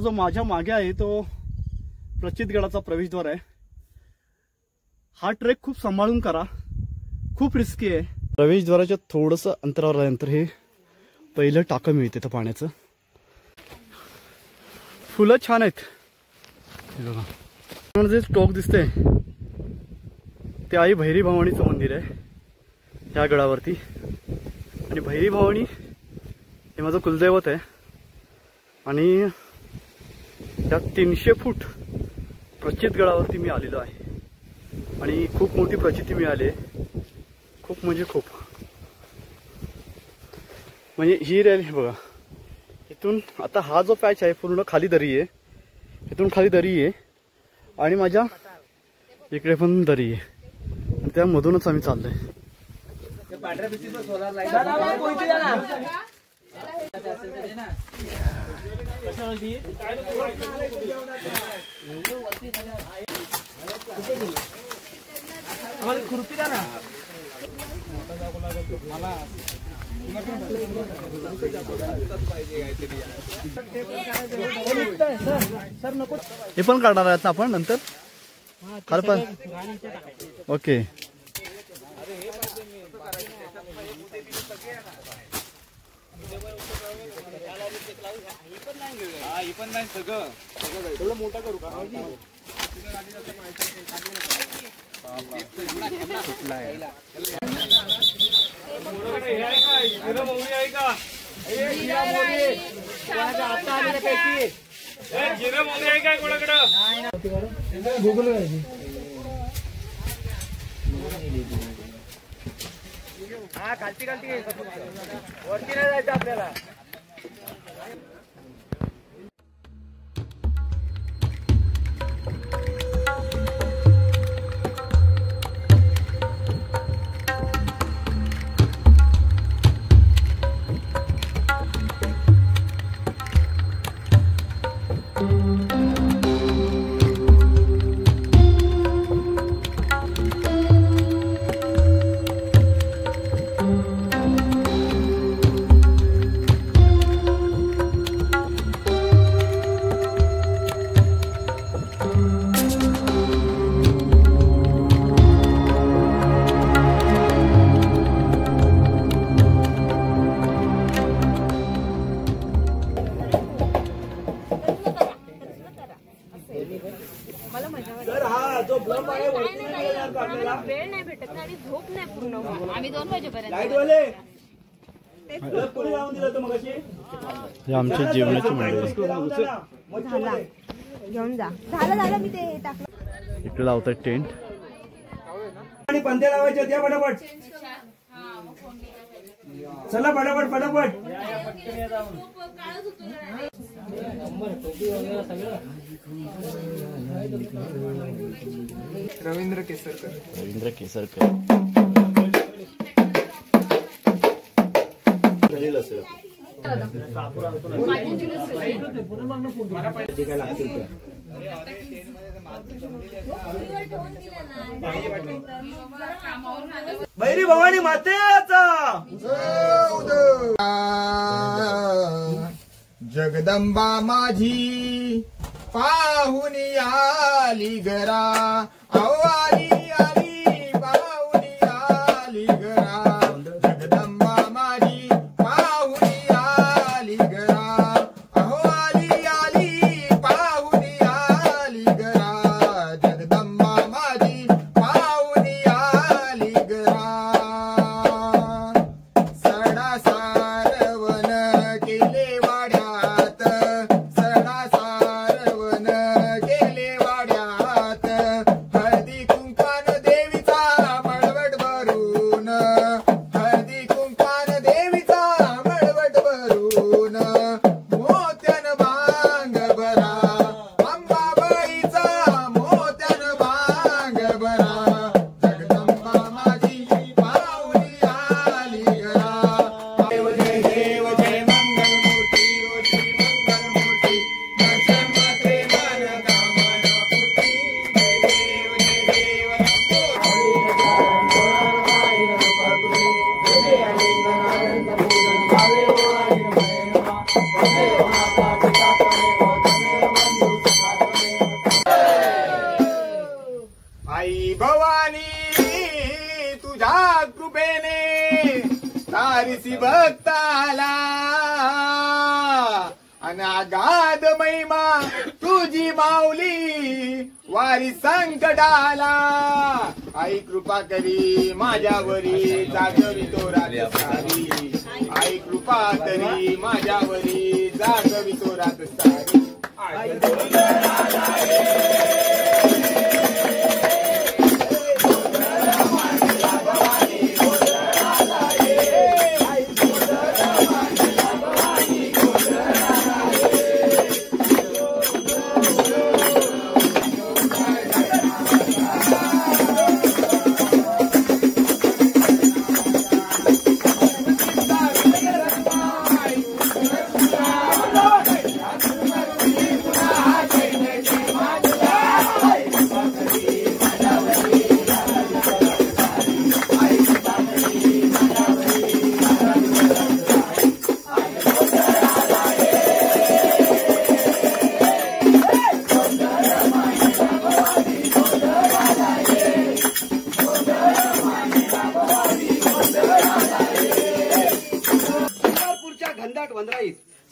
जो माझ्या मागे आहे तो प्रचितगडाचा प्रवेशद्वार आहे। हा ट्रेक खूप सांभाळून करा, खूप रिस्की आहे। प्रवेशद्वाराच्या थोडंसं अंतरावर आल्यानंतर हे पहिलं टाकं मिळते त्या पाण्याचं। फुलं छान आहेत बघा। मला जे टोक दिसते ते आई भैरी भवानीचं मंदिर आहे या गडावरती, आणि भैरी भवानी हे माझं कुलदैवत आहे। आणि त्या 300 फूट प्रचितगडावरती मी आलेलो आहे आणि खूप मोठी प्रचिती मिळाली आहे, खूप म्हणजे खूप। म्हणजे ही रॅली बघा, इथून आता हा जो पॅच आहे पूर्ण खाली दरी आहे, इथून खाली दरी आहे आणि माझ्या इकडे पण दरी आहे, आणि त्यामधूनच आम्ही चाललोय। हे पण काढणार आहेत ना आपण नंतर खाली पण। ओके मोठा करू का? खालती खालती वरती नाही जायचं आपल्याला। वेळ नाही भेटत आणि झोप नाही पूर्ण होत। आम्ही 2 वाजेपर्यंत आमच्या जेवणाची मंडळी घेऊन जा। झालं मी ते टाकलं। इकडे लावतात टेंट आणि पंते लावायचे द्या फटाफट। चला फटाफट फटाफट। रवींद्र केसरकर भैरी भवानी मातेचा जगदंबा माझी पाहुनी आली घरा, आओ आली आली पाहुनी आली घरा। जगदंबा माझी पाहुनी आली घरा, आओ आली आली पाहुनी आली घरा। जगदंबा माझी पाहुनी आली घरा। सडा सारवण केले वाड्यात, सडा सारवण केले वाड्यात, हळदी कुंक कृपेने तारिसी भक्ताला अनागाध महिमा तुझी माऊली वारी संकटाला आई कृपा करी माझ्यावरी जागवी तो रात सारी आई कृपा करी माझ्यावरी जागवी तो रात सारी आई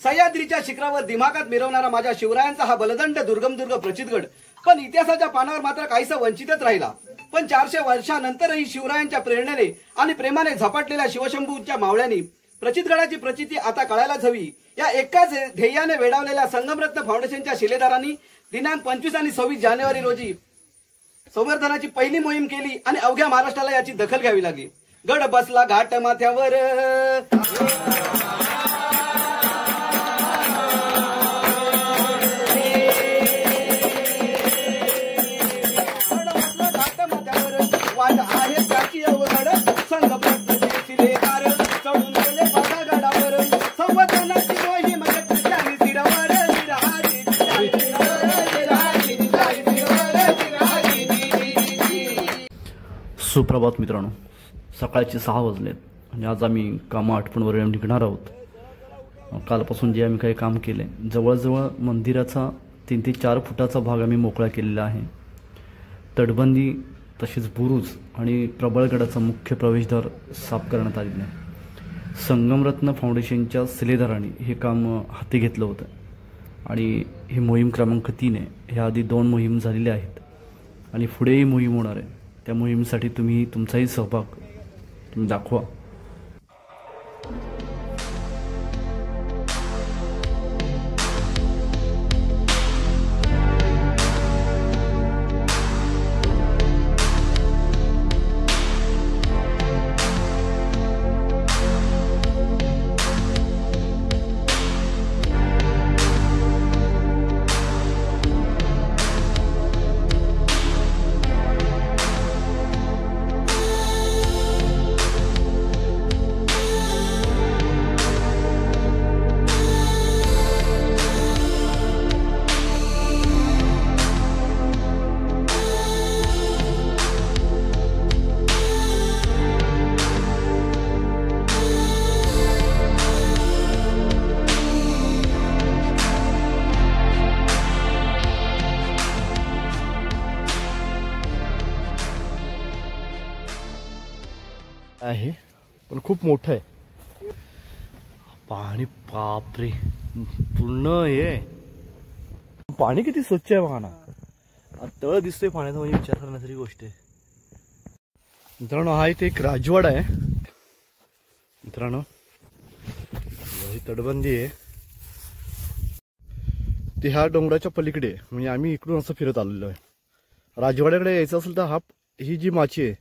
सह्याद्रीच्या शिखरावर दिमागात मिरवणारा माझ्या शिवरायांचा हा बलदंड दुर्गम प्रचितगड पण इतिहासाच्या पानावर मात्र काहीसा वंचितच राहिला. पण 400 वर्षानंतरही शिवरायांच्या प्रेरणेने आणि प्रेमाने झपाटलेल्या शिवशंभूच्या मावळ्यांनी प्रचितगडाची प्रचिती आता कळायलाच हवी या एकाच ध्येयाने वेडावलेल्या संगमरत्न फाउंडेशनच्या शिलेदारांनी दिनांक 25 आणि 26 जानेवारी रोजी संवर्धनाची पहिली मोहीम केली आणि अवघ्या महाराष्ट्राला याची दखल घ्यावी लागली. गड बसला घाट माथ्यावर आहे त्याची अवघड संगमरत्न शिलेदार चढून गेले बघा गडावर संवर्धनाची मोहीम घेतली शिरावर सुप्रभात मित्रांनो, सकाळचे 6 वाजलेत आणि आज आम्ही कामं आटपून निघणार आहोत. कालपासून जे आम्ही काही काम केले जवळजवळ मंदिराचा 3 ते 4 फुटाचा भाग आम्ही मोकळा केलेला आहे. तटबंदी तसेच बुरुज आणि प्रबळगडाचा मुख्य प्रवेशद्वार साफ करण्यात आलेला आहे. संगमरत्न फाउंडेशनच्या शिलेदारांनी हे काम हाती घेतलं होतं आणि ही मोहीम क्रमांक 3 आहे. ह्या आधी 2 मोहीम झालेल्या आहेत आणि पुढेही मोहीम होणार आहे. त्या मोहिमेसाठी तुम्ही तुमचाही सहभाग तुम्ही दाखवा. आहे पण खूप मोठं आहे पाणी. बापरे, पूर्ण हे पाणी किती स्वच्छ आहे बघा ना. तळ दिसतोय पाण्याचा, म्हणजे विचार करण्यासारखी गोष्ट आहे. मित्रांनो, हा इथे एक राजवाडा आहे. मित्रांनो, ही तटबंदी आहे ती ह्या डोंगराच्या पलीकडे आहे. म्हणजे आम्ही इकडून असं फिरत आलेलो आहे. राजवाड्याकडे यायचं असेल तर ही जी माची आहे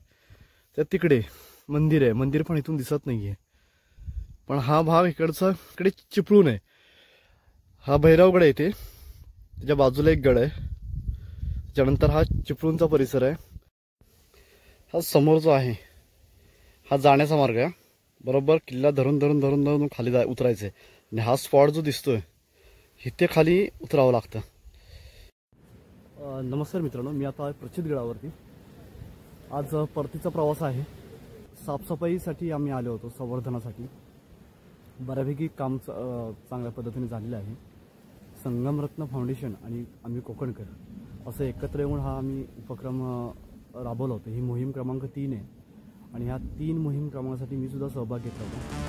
त्या तिकडे मंदिर आहे. मंदिर पण इथून दिसत नाहीये, पण हा भाग इकडे चिपळूण आहे. हा भैरवगड आहे, इथे त्याच्या बाजूला एक गड आहे. त्यानंतर हा चिपळूणचा परिसर आहे. हा समोर जो आहे हा जाण्याचा मार्ग आहे. बरोबर किल्ला धरून खाली उतरायचं आहे. आणि हा स्पॉट जो दिसतोय इथे खाली उतरावं लागतं. नमस्कार मित्रांनो, मी आता प्रचितगडावरती. आज परतीचा प्रवास आहे. साफसफाईसाठी आम्ही आलो होतो, संवर्धनासाठी. बऱ्यापैकी काम चांगल्या पद्धतीने झालेलं आहे. संगमरत्न फाउंडेशन आणि आम्ही कोकणकर असं एकत्र येऊन हा आम्ही उपक्रम राबवला होता. ही मोहीम क्रमांक 3 आहे आणि ह्या 3 मोहीम कामासाठी मी सुद्धा सहभाग घेतला होता.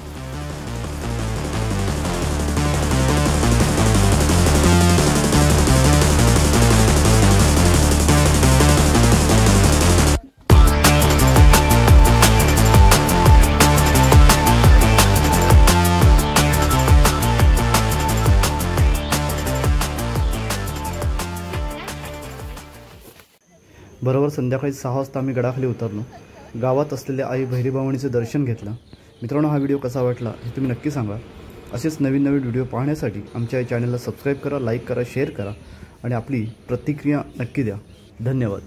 बरोबर संध्याकाळी 6 वाजता आम्ही गडाखाली उतरलो. गावात असलेल्या आई भैरीभवानीचे दर्शन घेतलं. मित्रांनो, हा व्हिडिओ कसा वाटला हे तुम्ही नक्की सांगा. असेच नवीन व्हिडिओ पाहण्यासाठी आमच्या या चॅनलला सबस्क्राईब करा, लाईक करा, शेअर करा आणि आपली प्रतिक्रिया नक्की द्या. धन्यवाद.